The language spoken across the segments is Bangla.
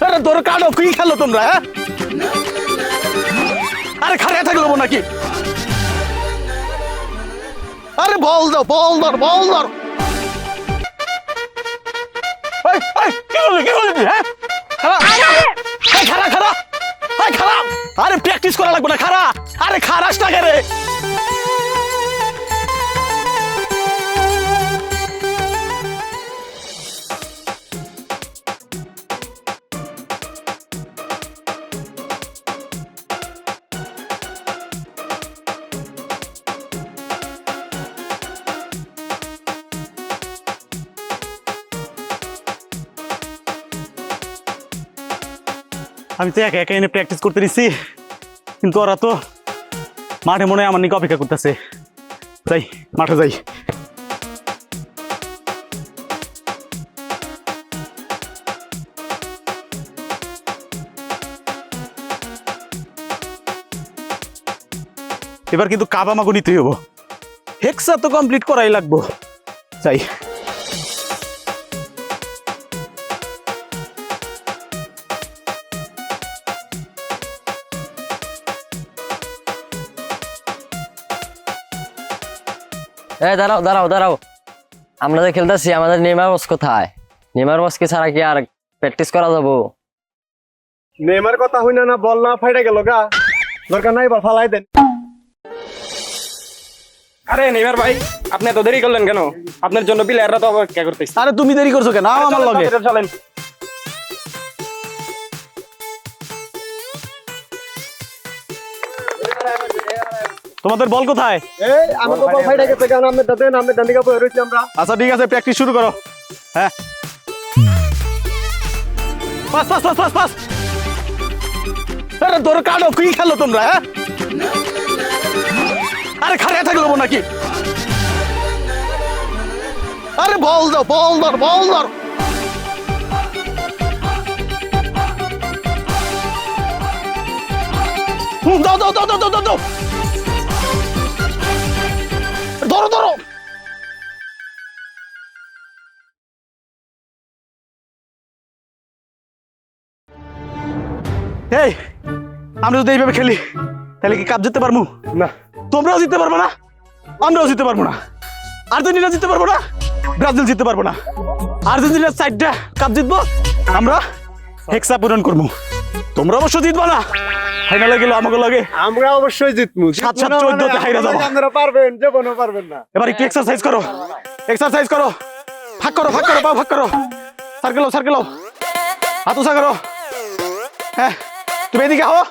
আরে তোর কাটো কি খেলো তোমরা? হ্যাঁ, আরে খাড়িয়ে থাকলো নাকি? আরে বল দাও, বল ধর, বল ধর। কি বললি? হ্যাঁ, খারা খারা, খারা। আরে প্র্যাকটিস করা লাগবে না, খারা। আরে খারাস না রে। আমি তো একা একা এনে প্র্যাকটিস করতে দিচ্ছি, কিন্তু ওরা তো মাঠে মনে হয় আমার নিকে অপেক্ষা করতেছে। যাই, মাঠে যাই। এবার কিন্তু কাবা মাগো নিতে হবো, হেক্সা তো কমপ্লিট করাই লাগবো। যাই। দাঁড়াও দাঁড়াও দাঁড়াও, আমরা যে খেলতেছি আমাদের নেইমার বস কোথায়? নেইমার বসকে ছাড়া কি আর প্র্যাকটিস করা যাবো? নেইমার কথা হই না, বল না ফাইটা গেল গা, দরকার নাই বল ফালাই দেন। আরে নেইমার ভাই, আপনি এত দেরি করলেন কেন? আপনার জন্য প্লেয়াররা তো অপেক্ষা করতেছে। আরে তুমি দেরি করছো কেন? আমার লগে চলেন। তোমাদের বল কোথায়? এই আমাকে বল ফাইটা গেছে কেন? আমরা দেন, আমরা ডান্ডিকা বই রইছি আমরা। আচ্ছা ঠিক আছে, প্র্যাকটিস শুরু করো। হ্যাঁ, pass pass pass pass pass. আরে তোর কাটো কি খেলো তোমরা? হ্যাঁ, আরে খাড়িয়ে থাকলো নাকি? আরে বল দাও, বল ধর, বল ধর। দাও দাও দাও দাও দাও দাও, ধরো ধরো। এই আমরা যদি এইভাবে খেলি তাহলে কি কাপ জিততে পারবো না? তোমরাও জিততে পারবো না, আমরাও জিততে পারবো না, আর্জেন্টিনা জিততে পারবো না, ব্রাজিল জিততে পারবো না। আর্জেন্টিনার 4টা কাপ জিতবো, আমরা হেক্সা পূরণ করবো। তোমরা অবশ্য জিতবো না, ফাইনালে গেল আমাকে লাগে। আমরা অবশ্যই জিতমু। 7-7-14 হাইরা যাবো। আপনারা পারবেন, জীবনও পারবেন না। এবার একটু এক্সারসাইজ করো, এক্সারসাইজ করো। ভাগ করো, ভাগ করো, পা ভাগ করো। সার্কেল সার্কেল, হাত উঁচা করো। হ্যাঁ, তুমি এদিকে হও।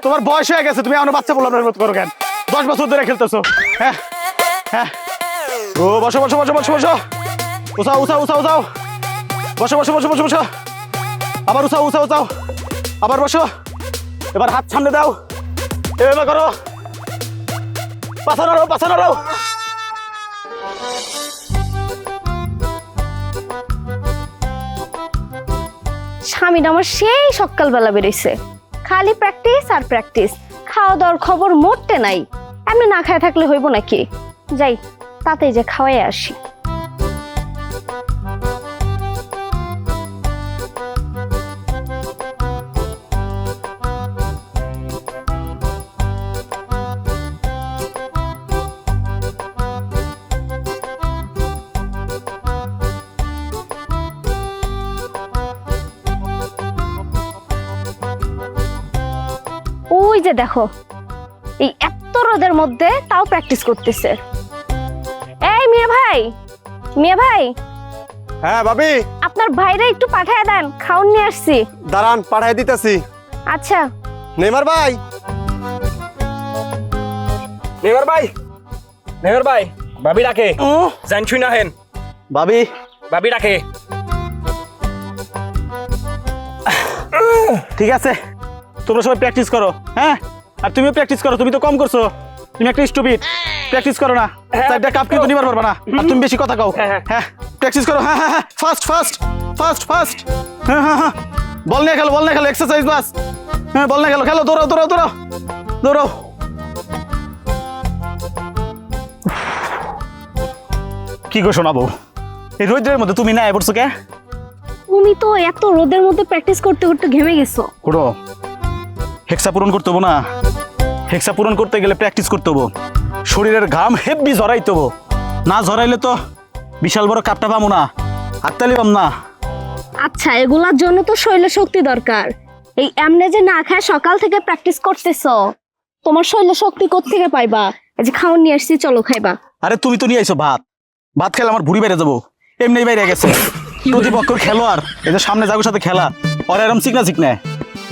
তোমার বয়স হয়ে গেছে, তুমি এখনো বাচ্চা বললাম করো কেন? 10 বছর ধরে খেলতেছো। হ্যাঁ হ্যাঁ, ও বসো বসো বসো বসো বসো, উসাও উসাও উসাও উসাও, বসো বসো বসো বসো বসো, আবার উসাও উসাও উসাও, আবার বসো। এবার হাত সামনে দাও, এভাবে করো, পাছা নাড়াও, পাছা নাড়াও। স্বামীটা আমার সেই সকালবেলা বেরোইছে, খালি প্র্যাকটিস আর প্র্যাকটিস, খাওয়া দাওয়ার খবর মোটে নাই। এমনি না খায় থাকলে হইব নাকি? যাই তাতেই যে খাওয়াই আসি। ওই যে দেখো, এই এত রোদের মধ্যে তাও প্র্যাকটিস করতেছে। এই মিয়া ভাই, মিয়া ভাই। হ্যাঁ ভাবি, আপনার ভাইরে একটু পাঠায় দেন, খাউন নিয়ে আসছি। দাঁড়ান পাঠাই দিতেছি। আচ্ছা। নেইমার ভাই, নেইমার ভাই, নেইমার ভাই, ভাবি ডাকে। জান শুই না হেন, ভাবি, ভাবি ডাকে। ঠিক আছে, তোমরা সবাই প্র্যাকটিস করো। হ্যাঁ, আর তুমিও প্র্যাকটিস করো, তুমি তো কম করছো, তুমি একটা স্টুপিড। প্র্যাকটিস করো না, 4টা কাপ কিন্তু নিবার পারবা না। আর তুমি বেশি কথা কও। হ্যাঁ, প্র্যাকটিস করো। হ্যাঁ হ্যাঁ হ্যাঁ, ফাস্ট ফাস্ট ফাস্ট ফাস্ট। হ্যাঁ হ্যাঁ হ্যাঁ, বল নিয়ে খেলো, বল নিয়ে খেলো, এক্সারসাইজ বাস। হ্যাঁ, বল নিয়ে খেলো, খেলো, দৌড়াও দৌড়াও দৌড়াও দৌড়াও। কি গো শোনাবো, এই রোদ্রের মধ্যে তুমি না এ পড়ছো কে? তুমি তো এত রোদের মধ্যে প্র্যাকটিস করতে করতে ঘেমে গেছো। ওড়ো হেক্সা পূরণ করতে হবো না, হেক্সা পূরণ করতে গেলে প্র্যাকটিস করতে হবো, শরীরের ঘাম হেভি ঝরাইতে হবো, না ঝরাইলে তো বিশাল বড় কাপটা পাবো না, হাততালি পাম না। আচ্ছা, এগুলার জন্য তো শরীরে শক্তি দরকার। এই এমনে যে না খায় সকাল থেকে প্র্যাকটিস করতেছো, তোমার শরীরে শক্তি কোত্থেকে পাইবা? এই যে খাওয়ান নিয়ে আসছি, চলো খাইবা। আরে তুমি তো নিয়ে আইছো ভাত, ভাত খেলে আমার ভুড়ি বেড়ে যাবো, এমনি বাইরে গেছে। প্রতিপক্ষর খেলোয়াড়, এই যে সামনে জাগুর সাথে খেলা, ওর এরম চিকনা চিকনে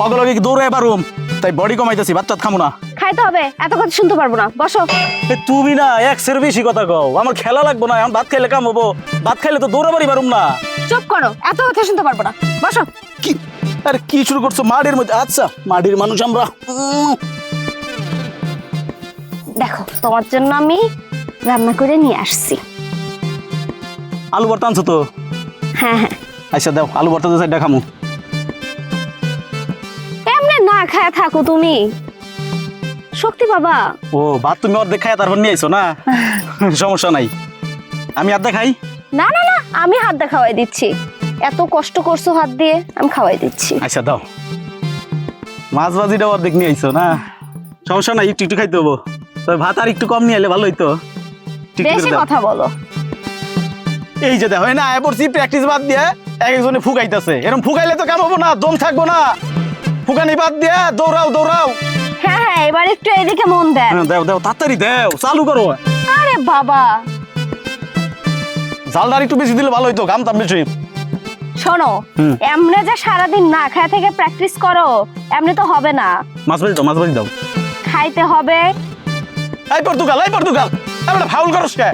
অগলগে দৌড়ে পারুম, তাই বডি কমাইতেছি, ভাত টাত খামো না। খাইতে হবে, এত কথা শুনতে পারবো না, বসো। তুমি না একশের বেশি কথা কও, আমার খেলা লাগবো না, এখন ভাত খাইলে কাম হবো, ভাত খাইলে তো দৌড়াবাড়ি পারুম না। চুপ করো, এত কথা শুনতে পারবো না, বসো। কি আরে কি শুরু করছো মাটির মধ্যে? আচ্ছা মাটির মানুষ আমরা। দেখো, তোমার জন্য আমি রান্না করে নিয়ে আসছি। আলু ভর্তা আনছো তো? হ্যাঁ হ্যাঁ, আচ্ছা দাও, আলু ভর্তা তো সাইডটা খামু। এমনি না খায় থাকো তুমি, শক্তি বাবা। ও ভাত তুমি অর্ধেক খাই তারপর নিয়ে আইছো না? সমস্যা নাই, আমি অর্ধেক খাই। না না না, আমি হাত দিয়ে খাওয়াই দিচ্ছি, এত কষ্ট করছো হাত দিয়ে, আমি খাওয়াই দিচ্ছি। আচ্ছা দাও, মাছ ভাজিটা অর্ধেক নিয়ে আইছো না, সমস্যা নাই, একটু একটু খাইতে হবো, তবে ভাত আর একটু কম নিয়ে এলে ভালো হইতো। একটু একটু করে বেশি দাও। কথা বলো। এই যে দেখো না আয় পড়ছি, প্র্যাকটিস বাদ দিয়ে এক একজনে ফুকাইতেছে, এরকম ফুকাইলে তো কাম হবো না, দম থাকবো না, ফুকানি বাদ দিয়ে দৌড়াও দৌড়াও। হ্যাঁ হ্যাঁ, এবার একটু এদিকে মন দেন। হ্যাঁ, দাও দাও তাড়াতাড়ি দাও, চালু করো। আরে বাবা, জালটা একটু বেশি দিলে ভালো হইতো, ঘামতাম বেশি। শোনো, হুম। এমনি যে সারাদিন না খায় থেকে প্র্যাকটিস করো, এমনি তো হবে না, মাছ ভাজি দাও, মাছ ভাজি দাও। খাইতে হবে। এই পর্তুগাল, এই পর্তুগাল, আমরা ফাউল করস কে?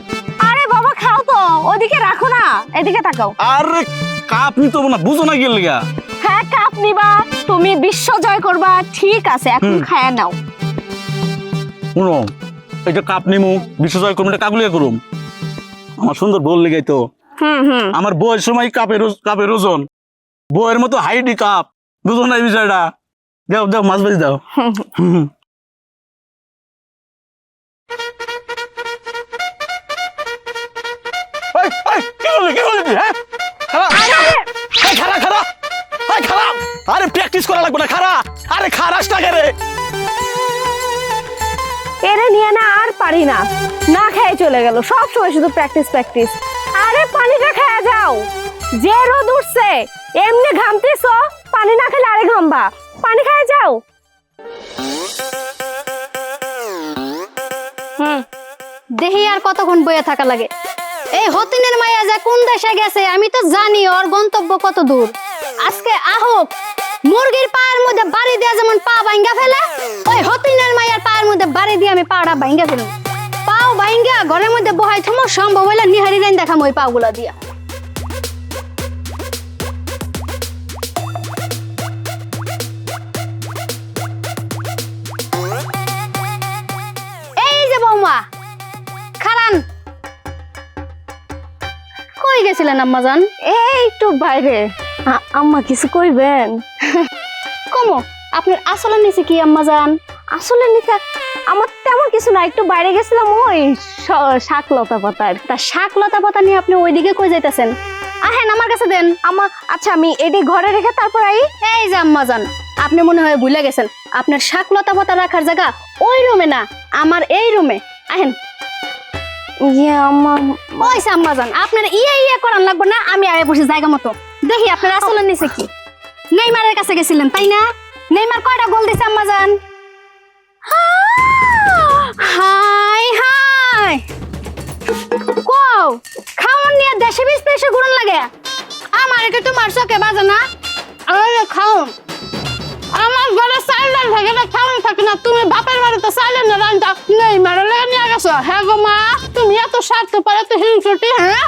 আরে বাবা, খাও তো, ওদিকে রাখো না, এদিকে তাকাও। আরে কাপ নিতে হবো না, বুঝো না কি লিগা? হ্যাঁ, কাপ নিবা, তুমি বিশ্ব জয় করবা, ঠিক আছে, এখন খায়া নাও। শুনো, এটা কাপ নিমু, বিশ্বজয় করুম, এটা কাকুলিয়া করুম, আমার সুন্দর বল লেগাই তো। হুম হুম, আমার বউয়ের সময় কাপের ওজন, বউয়ের মতো হাইডি কাপ, বুঝো না এই বিষয়টা? দাও দাও, মাছ ভাজি দাও। হুম। এই, এই, কি বললি, কি বললি তুই, হ্যাঁ? খারাপ, এই, খারাপ, খারাপ, এই, খারাপ। আরে প্র্যাকটিস করা লাগবে না, খারাপ, আরে খারাস টাকা রে। এরে নিয়ে না আর পারি না, না খেয়ে চলে গেল, সব সময় শুধু প্র্যাকটিস প্র্যাকটিস। আরে পানিটা খেয়ে যাও, যে রোদ উঠছে, এমনি ঘামতেছো, পানি না খেলে আরে ঘামবা, পানি খেয়ে যাও। দেহি আর কতক্ষণ বইয়ে থাকা লাগে? এই হতিনের মাইয়া যে কোন দেশে গেছে আমি তো জানি, ওর গন্তব্য কত দূর। আজকে আহুক মুরগির পায়ের মধ্যে বাড়ি দিয়া যেমন পা ভাঙ্গা ফেলে, ওই হতিনের মাইয়ার পায়ের মধ্যে বাড়ি দিয়ে আমি পাটা ভাঙ্গা ফেলব। পাও ভাঙ্গা ঘরের মধ্যে বহাই থমো, সম্ভব হইলে নিহারি রাইন দেখাম ওই পাগুলা দিয়া। এই যে বৌমা খারান, কই গেছিলেন আম্মাজান? এই একটু বাইরে। আম্মা কিছু কইবেন? কমো, আপনার আসলের নিচে কি আম্মাজান? আসলে নিচে আমার তেমন কিছু না, একটু বাইরে গেছিলাম, ওই শাক লতা পাতার। তা শাক লতা পাতা নিয়ে আপনি ওইদিকে কই যাইতেছেন? আহেন আমার কাছে দেন। আম্মা আচ্ছা, আমি এটি ঘরে রেখে তারপর আই। এই যে আম্মাজান, আপনি মনে হয় ভুলে গেছেন, আপনার শাক লতা পাতা রাখার জায়গা ওই রুমে না, আমার এই রুমে। আহেন। ইয়ে আম্মা, ওইসে আম্মাজান, আপনার ইয়া করান লাগবে না, আমি আগে বসে জায়গা মতো দেখি আপনার আসলের নিচে কি। নেইমারের কাছে গেছিলেন তাই না? নেইমার কয়টা গোল দিছে আম্মাজান? হাই হাই, কও খাওন নিয়ে দেশে বিস্তে এসে ঘুরন লাগে? আমার এটা তোমার চোখে বাজে না? আরে খাওন, আমার ঘরে সাইলেন্ট থাকে না, খাওন থাকে না, তুমি বাপের বাড়িতে সাইলেন্ট রান্না নেইমারে লেগে নিয়ে গেছো। হ্যাঁ গো মা, তুমি এত স্বার্থপর, এত হিংসুটি, হ্যাঁ?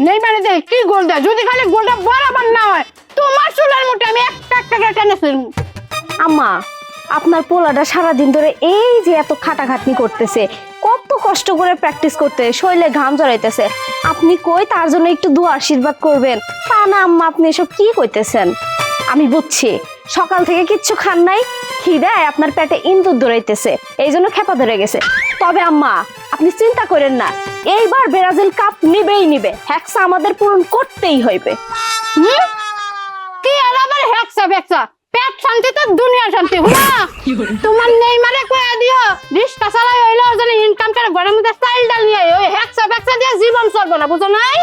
নেইমারে দেখ কি গোল দেয়, যদি খালি গোলটা বরাবর না হয়, তোমার চুলের মুঠে আমি একটা একটা করে টেনে ফেলবো। আম্মা আপনার পোলাটা সারাদিন ধরে এই যে এত খাটাখাটনি করতেছে, কত কষ্ট করে প্র্যাকটিস করতে, শরীরে ঘাম জড়াইতেছে, আপনি কই তার জন্য একটু দোয়া আশীর্বাদ করবেন? তা না আম্মা, আপনি এসব কি কইতেছেন? আমি বুঝছি সকাল থেকে কিচ্ছু খান নাই, খিদায় আপনার পেটে ইন্দুর দৌড়াইতেছে, এই জন্য খেপা ধরে গেছে। তবে আম্মা আপনি চিন্তা করেন না, এইবার ব্রাজিল কাপ নিবেই নিবে, হেক্সা আমাদের পূরণ করতেই হইবে। হুম কি আর আবার হেক্সা ফেক্সা পেট শান্তি তো দুনিয়া শান্তি হুনা তোমার নেইমারে কইয়া দিও রিস্কা চালাই হইলো যেন ইনকাম করে ঘরের মধ্যে স্টাইল ডাল নিয়ে ওই হেক্সা ফেক্সা দিয়ে জীবন চলবে না বুঝো নাই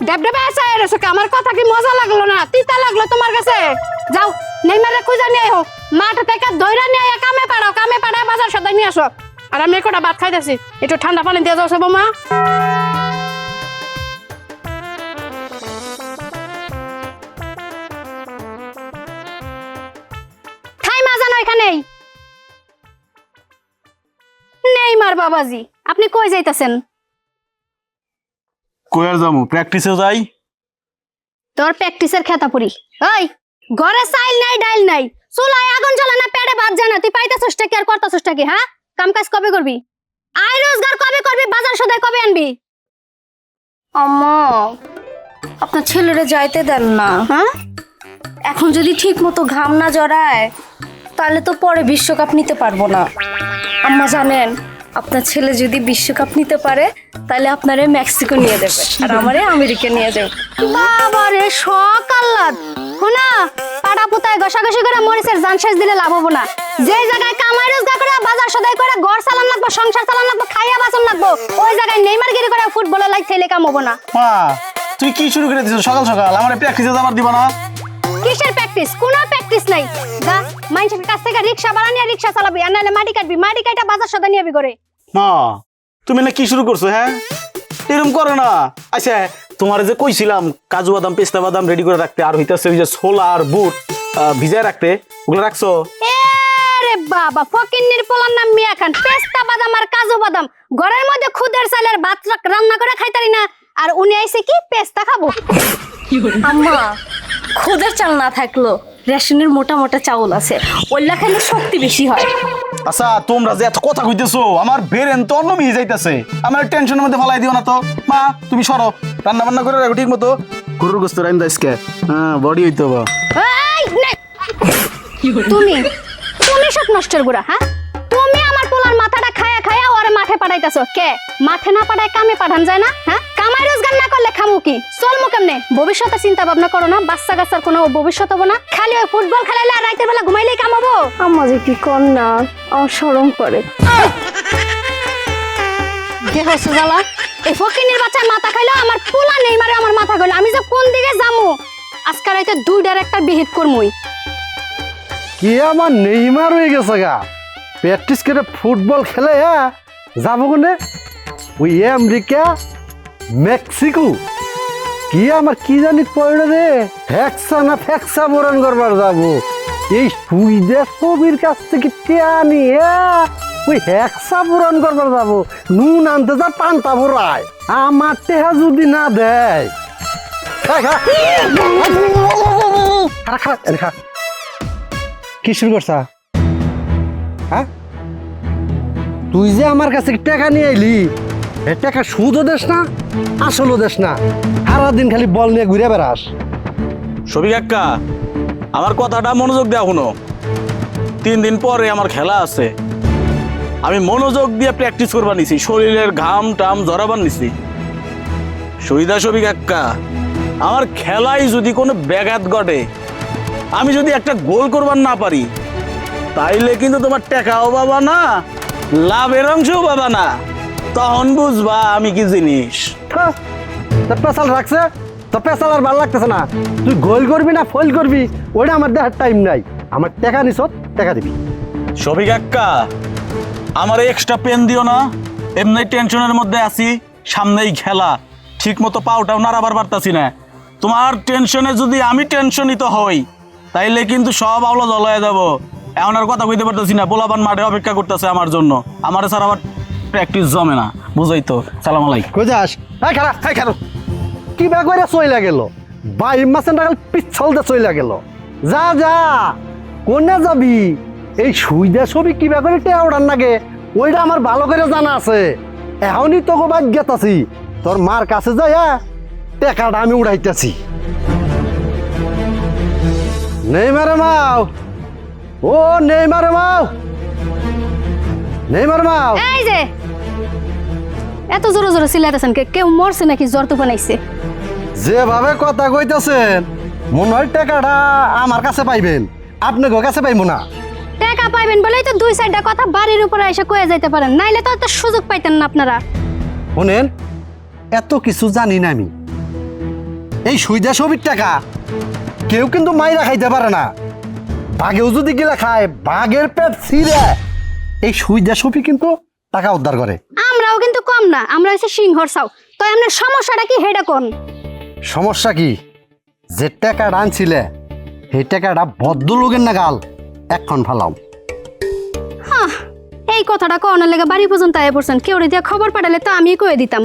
ডেবডেবে এসে এসে আমার কথা কি মজা লাগলো না তিতা লাগলো তোমার কাছে যাও নেইমারে খুঁজে নিয়ে আও মাঠ থেকে দইরা নিয়ে আয়া কামে পাড়ায় বাজার সদাই নিয়ে আসো আর আমি একটা ভাত খাইতেছি একটু ঠান্ডা পানি দিয়ে যাও বৌমা খাই মা জানো এখানেই নেইমার বাবাজি আপনি কই যাইতাছেন কই আর যামু প্র্যাকটিসে যাই। তোর প্র্যাকটিসের খেতা পড়ি ওই ঘরে চাইল নাই ডাইল নাই চুলায় আগুন জ্বলে না পেটে ভাত যায় না তুই পাইতেছস কি আর করতেছস কি হ্যাঁ কাম কাজ কবে করবি আয় রোজগার কবে করবি বাজার সদাই কবে আনবি আম্মা আপনার ছেলেরে যাইতে দেন না। হ্যাঁ এখন যদি ঠিক মতো ঘাম না জড়ায় তাহলে তো পরে বিশ্বকাপ নিতে পারবো না। আম্মা জানেন আপনার ছেলে যদি বিশ্বকাপ নিতে পারে তাহলে আপনারে মেক্সিকো নিয়ে দেবে আর আমারে আমেরিকা নিয়ে যাবে। বাবারে শখ আহ্লাদ হুনা পাড়া পুতায় ঘষাঘষি করে মরিচের জান শেষ দিলে লাভ হবো না যে জায়গায় কামাই রোজগার করে বাজার সদাই করে ঘর চালান লাগবো সংসার চালান লাগবো খাইয়া বাঁচন লাগবো ওই জায়গায় নেইমারগিরি করে ফুটবলের লাইক ছেলে কাম হবো না। মা তুই কি শুরু করে দিছিস সকাল সকাল আমার প্র্যাকটিসে যাবার দিবা না? কিসের প্র্যাকটিস কোনো প্র্যাকটিস নাই যা মানুষের কাছ থেকে রিকশা ভাড়া নিয়ে রিকশা চালাবি আর নাহলে মাটি কাটবি মাটি কাটা বাজার সদা নিয়ে করে মা তুমি না কি শুরু করছো? হ্যাঁ এরকম করো না। আচ্ছা তোমার যে কইছিলাম কাজু বাদাম পেস্তা বাদাম রেডি করে রাখতে আর হইতাছে ওই যে ছোলা আর বুট ভিজায় রাখতে ওগুলো রাখছো? আরে বাবা ফকিন্নির পোলার নাম মিয়া খান পেস্তা বাদাম আর কাজু বাদাম ঘরের মধ্যে খুদের চালের ভাত রান্না করে খাইতারি না আর উনি আইছে কি পেস্তা খাবো। আম্মা খুদের চাল না থাকলো রেশনের মোটা মোটা চাউল আছে ওইলা খাইলে শক্তি বেশি হয়। আচ্ছা তোমরা যে এত কথা কইতেছো আমার বেরেন তো অন্য মিয়ে যাইতাছে আমার টেনশনের মধ্যে ফালাই দিও না তো। মা তুমি সরো রান্না বান্না করে রাখো ঠিক মতো গরুর গোস্ত রাইন দাইসকে হ্যাঁ বডি হইতে হবে। তুমি তুমি সব নষ্টের গুড়া হ্যাঁ তুমি আমার পোলার মাথাটা খায়া খায়া ওরে মাঠে পাঠাইতাছো কে মাঠে না পাঠায় কামে পাঠান যায় না হ্যাঁ কামাই রোজগার না করলে খামু কি চলমু কেমনে ভবিষ্যতে চিন্তা ভাবনা করো না বাচ্চা কাচ্চার কোনো ভবিষ্যৎ হবো না খালি ওই ফুটবল খেলাইলে আর রাতের বেলা ঘুমাইলেই কামাবো। আম্মা যে কি কর না আমার শরম করে। দেহ সুজালা এই ফকিনির বাচ্চার মাথা খাইলো আমার পোলা নেই মারে আমার মাথা গেল আমি যে কোন দিকে যামু আজকাল হয়তো দুইটার একটা বিহিত করমুই কি আমার নেইমার হয়ে গেছে গা প্র্যাকটিস করে ফুটবল খেলে হ্যাঁ যাবো কোনে ওই আমেরিকা মেক্সিকো কি আমার কি জানি পড়ে রে ফ্যাক্সা না ফ্যাক্সা বরণ করবার যাবো এই সুইদে ছবির কাছ থেকে টেয়ানি ওই হ্যাক্সা পূরণ করবার যাবো নুন আনতে যা পান্তা ভরায় আমার টেহা যদি না দেয় কি শুরু করছা হ্যাঁ তুই যে আমার কাছে টাকা নিয়ে আইলি এ টাকা সুদও দেশ না আসলও দেশ না সারাদিন খালি বল নিয়ে ঘুরে বেড়াস। সবি কাকা আমার কথাটা মনোযোগ দেওয়া শুনো 3 দিন পরে আমার খেলা আছে আমি মনোযোগ দিয়ে প্র্যাকটিস করবার নিছি শরীরের ঘাম টাম জড়াবার নিছি সুবিধা সবি কাকা আমার খেলায় যদি কোনো ব্যাঘাত ঘটে আমি যদি একটা গোল করবার না পারি তাইলে কিন্তু তোমার টাকাও পাবা না লাভের অংশও পাবা না তখন বুঝবা আমি কি জিনিস। তোর পেশাল রাখছে তো পেশাল আর ভালো লাগতেছে না তুই গোল করবি না ফেল করবি ওইটা আমার দেখার টাইম নাই আমার টাকা নিছ টাকা দিবি। সবি কাকা আমার এক্সট্রা পেন দিও না এমনি টেনশনের মধ্যে আছি সামনেই খেলা ঠিক মতো পাওটাও নাড়াবার পারতাছি না তোমার টেনশনে যদি আমি টেনশনিত হই তাইলে কিন্তু সব আওলা জল হয়ে যাবো এখন আর কথা কইতে পারতেছি না পোলাপান মাঠে অপেক্ষা করতেছে আমার জন্য আমার স্যার আবার প্র্যাকটিস জমে না বুঝাই তো সালাম আলাইকুম কই যাস খারা কি ব্যাগ করে চইলা গেল 22 মাসের টাকা পিছল দিয়ে চইলা গেল যা যা কোনে যাবি এই সুইদা ছবি কি ব্যাগ করে টেয়া ওঠার নাগে ওইটা আমার ভালো করে জানা আছে এখনই তোকে বাদ গেতাছি তোর মার কাছে যাই টাকাটা আমি উড়াইতেছি নেইমারে মাও ও নেইমারে মাও নেইমারে মাও এই যে এত জোরে জোরে চিল্লাইতেছেন কেউ মরছে নাকি জ্বর তো বানাইছে যেভাবে কথা কইতেছেন মনে হয় টাকাটা আমার কাছে পাইবেন, আপনাকে কাছে পাইবো না। টাকা পাইবেন বলেই তো দুই সাইডটা কথা বাড়ির উপরে এসে কয়ে যাইতে পারেন, নাইলে তো এত সুযোগ পাইতেন না আপনারা। শোনেন, এত কিছু জানি না আমি। এই সুইদা ছবির টাকা কেউ কিন্তু মাইরা খাইতে পারে না, বাঘেও যদি গিলা খায় বাঘের পেট ছিঁড়ে এই সুইদা ছবি কিন্তু টাকা উদ্ধার করে। আমরাও কিন্তু কম না, আমরা হচ্ছে সিংহর চাও। তো আপনার সমস্যাটা কি হেডা কোন? সমস্যা কি, যে টাকাটা আনছিলে সেই টাকাটা ভদ্রলোকের নাগাল এখন ফালাও। হ্যাঁ, এই কথাটা কওয়ানোর লেগে বাড়ি পর্যন্ত আয় পড়ছেন, কেউ দিয়ে খবর পাঠালে তো আমি কয়ে দিতাম।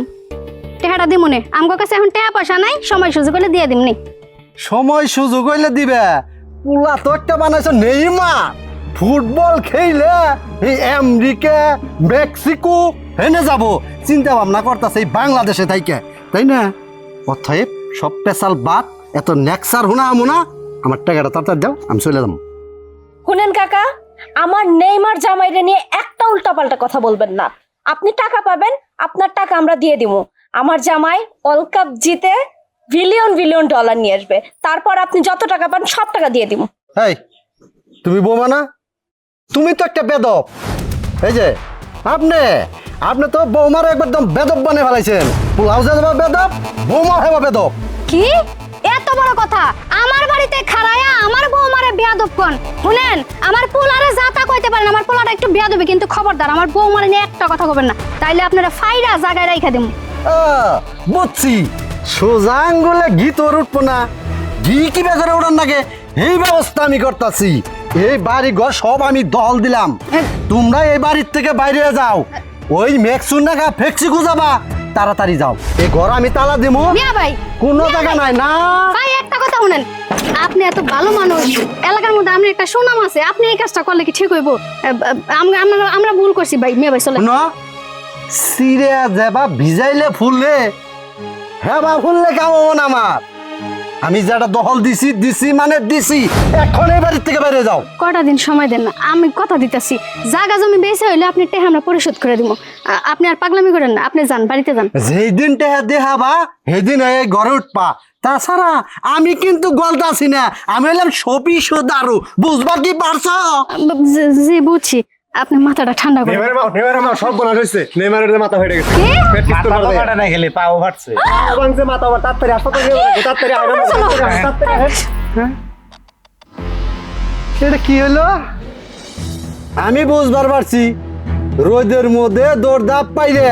টেহাটা দি মনে আমার কাছে এখন টাকা পয়সা নাই, সময় সুযোগ হলে দিয়ে দিমনি। সময় সুযোগ হইলে দিবে, পুলা তো একটা বানাইছো নেইমার, ফুটবল খেলে এই আমেরিকা মেক্সিকো হেনে যাব চিন্তা ভাবনা করতেছে এই বাংলাদেশে থাইকে, তাই না? অতএব সব পেশাল বাদ, এত নেক্সার হুনা আমুনা, আমার টাকাটা তাড়াতাড়ি দাও, আমি চলে যাবো। শুনেন কাকা, আমার নেইমার জামাইরে নিয়ে একটা উল্টাপাল্টা কথা বলবেন না। আপনি টাকা পাবেন, আপনার টাকা আমরা দিয়ে দিব। আমার জামাই ওয়ার্ল্ড কাপ জিতে বিলিয়ন বিলিয়ন ডলার নিয়ে আসবে, তারপর আপনি যত টাকা পান সব টাকা দিয়ে দিব। এই তুমি বৌমা না, তুমি তো একটা বেদব। এই যে আপনি তো বৌমার একদম বেদব বানিয়ে ফেলাইছেন। পোলাও যে যাবা বেদব, বৌমা হেবা বেদব। কি এত বড় কথা আমার বাড়িতে খাড়ায়া আমার বৌমারে বেয়াদব কোন? শুনেন, আমার পোলারে যাতা কইতে পারেন, আমার পোলাটা একটু বেয়াদবি, কিন্তু খবরদার আমার বৌমারে নিয়ে একটা কথা কবেন না, তাইলে আপনারা ফাইরা জায়গায় রাইখা দিমু। বুঝছি, সোজা আঙ্গুলে ঘি তোর উঠবো না, ঘি কি করে উঠান নাকি এই ব্যবস্থা আমি করতেছি। এই বাড়ি ঘর সব আমি দল দিলাম, তোমরা এই বাড়ির থেকে বাইরে যাও, ওই মেক্সুন নাকা ফেক্সিকু যাবা, তাড়াতাড়ি যাও। এই ঘর আমি তালা দিমু, মিয়া ভাই, কোনো জায়গা নাই না। ভাই একটা কথা শুনেন, আপনি এত ভালো মানুষ, এলাকার মধ্যে আপনার একটা সুনাম আছে, আপনি এই কাজটা করলে কি ঠিক হইব? আমরা ভুল করছি ভাই। মিয়া ভাই চলে। সিরে যাবা ভিজাইলে ফুললে, হ্যাঁ বা ফুললে কেমন আমার? আমি যেটা দখল দিছি মানে দিছি, এখন এই বাড়ির থেকে বাইরে যাও। কটা দিন সময় দেন না, আমি কথা দিতেছি, জায়গা জমি বেশি হইলে আপনি টেহা আমরা পরিশোধ করে দিব। আপনি আর পাগলামি করেন না, আপনি যান, বাড়িতে যান। যেই দিন টেহা দেখাবা সেদিন এই ঘরে উঠবা। তাছাড়া আমি কিন্তু গলদা আছি না, আমি হলাম সবই সুদারু, বুঝবা কি পারছো? জি বুঝছি, আপনি মাথাটা ঠান্ডা করেন। নেইমারের মা সব বলা হয়েছে, নেইমারের মাথা ফেটে গেছে। কি? মাথা ফাটা না খেলে পাও ফাটছে। বাংছে মাথা ফাটা, তাড়াতাড়ি হাসপাতালে নিয়ে যাও, তাড়াতাড়ি এটা কি হলো? আমি বুঝবার পারছি, রোদের মধ্যে দৌড়দাপ পাইলে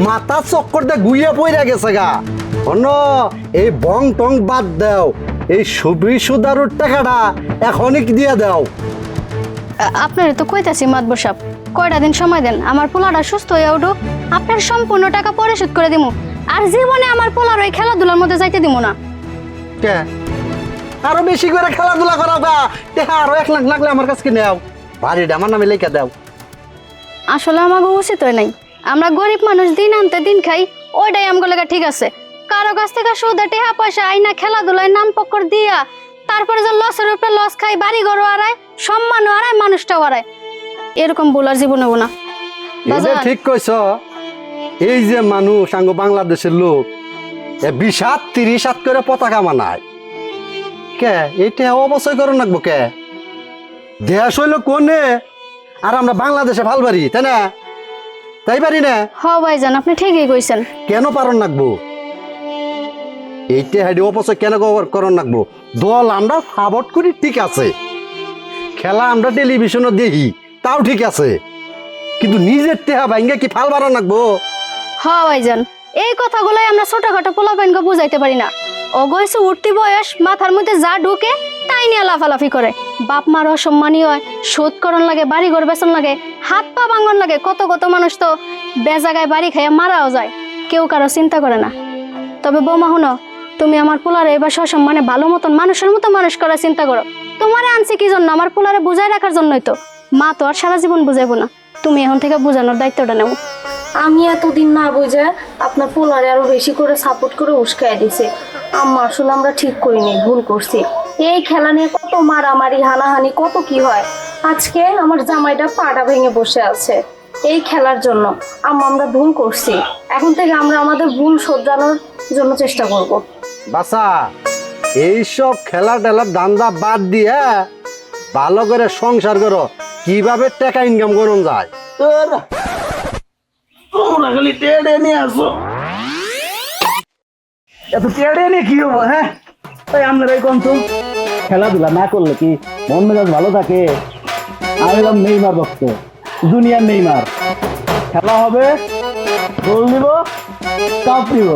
মাথা চক্কর দিয়ে গুইয়া পইরা গেছে গা। অন্য এই বং টং বাদ দাও, এই সবই সুদারুর টাকাটা এখনই দিয়ে দাও। আপনার তো কইতাছি মাতবর সাহেব, কয়টা দিন সময় দেন, আমার পোলাটা সুস্থ হয়ে উঠুক, আপনার সম্পূর্ণ টাকা পরিশোধ করে দিব। আর জীবনে আমার পোলার ওই খেলাধুলার মধ্যে যাইতে দিব না। কে আরো বেশি করে খেলাধুলা করা বা আরো 1 লাখ লাগলে আমার কাছে নেও, বাড়িটা আমার নামে লেখা দাও। আসলে আমাকে উচিত হয় নাই, আমরা গরিব মানুষ, দিন আনতে দিন খাই, ওইটাই আমগো লেগে ঠিক আছে। কারো কাছ থেকে সুদে টেহা পয়সা আইনা খেলাধুলায় নাম পক্কর দিয়া, তারপরে যে লসের উপরে লস খাই, বাড়ি ঘর হারায়, সম্মানও হারায়, মানুষটাও হারায়, এরকম বলার জীবনে না। ঠিক কইছ। এই যে মানুষ আঙ্গ বাংলাদেশের লোক 20-30 করে পতাকা মানায়, কে এইটা অবশ্যই করো নাকবো কে? দেশ হইলো কোনে, আর আমরা বাংলাদেশে ভাল পারি, তাই না? তাই পারি না? হ ভাইজান, আপনি ঠিকই কইছেন। কেন পারন নাকবো? এইটা হাইডি অপচয় কেন করন নাকবো? দল আমরা সাপোর্ট করি, ঠিক আছে, খেলা আমরা টেলিভিশনে দেখি, তাও ঠিক আছে, কিন্তু নিজের টেহা ভাঙ্গা কি ফাল বাড়ান নাকবো? হ ভাইজান, এই কথাগুলোই আমরা ছোটখাটো পোলাপাইনকে বুঝাইতে পারি না। অগয়সে উঠতি বয়স, মাথার মধ্যে যা ঢুকে তাই নিয়ে লাফালাফি করে, বাপ মার অসম্মানী হয়, শোধ করণ লাগে, বাড়ি ঘর বেচন লাগে, হাত পা ভাঙন লাগে, কত কত মানুষ তো বেজাগায় বাড়ি খাইয়া মারাও যায়, কেউ কারো চিন্তা করে না। তবে বৌমা শুনো, তুমি আমার পোলারে এবার সসম্মানে ভালো মতন মানুষের মতো মানুষ করার চিন্তা করো। তোমারে আনছি কি জন্য? আমার পোলারে বুঝাই রাখার জন্যই তো। মা তো আর সারা জীবন বুঝাইবো না, তুমি এখন থেকে বুঝানোর দায়িত্বটা নেবো। আমি এতদিন না বুঝে আপনার পোলারে আরো বেশি করে সাপোর্ট করে উস্কাই দিছে। আম্মা আসলে আমরা ঠিক করিনি, ভুল করছি। এই খেলা নিয়ে কত মারামারি, হানাহানি, কত কি হয়। আজকে আমার জামাইটা পাটা ভেঙে বসে আছে এই খেলার জন্য। আম্মা আমরা ভুল করছি, এখন থেকে আমরা আমাদের ভুল শোধরানোর জন্য চেষ্টা করব। বাসা এইসব খেলা টেলার ধান্দা বাদ দিয়ে ভালো করে সংসার করো, কিভাবে টাকা ইনকাম করুন যায়। তোমরা খালি টেড়ে নিয়ে আসো, এত টেড়ে নিয়ে কি হবো? হ্যাঁ তাই আপনারাই কোন তো, খেলাধুলা না করলে কি মন মেজাজ ভালো থাকে? আমি এলাম নেইমার ভক্ত, দুনিয়ার নেইমার। খেলা হবে, গোল দিব, কাপ দিব।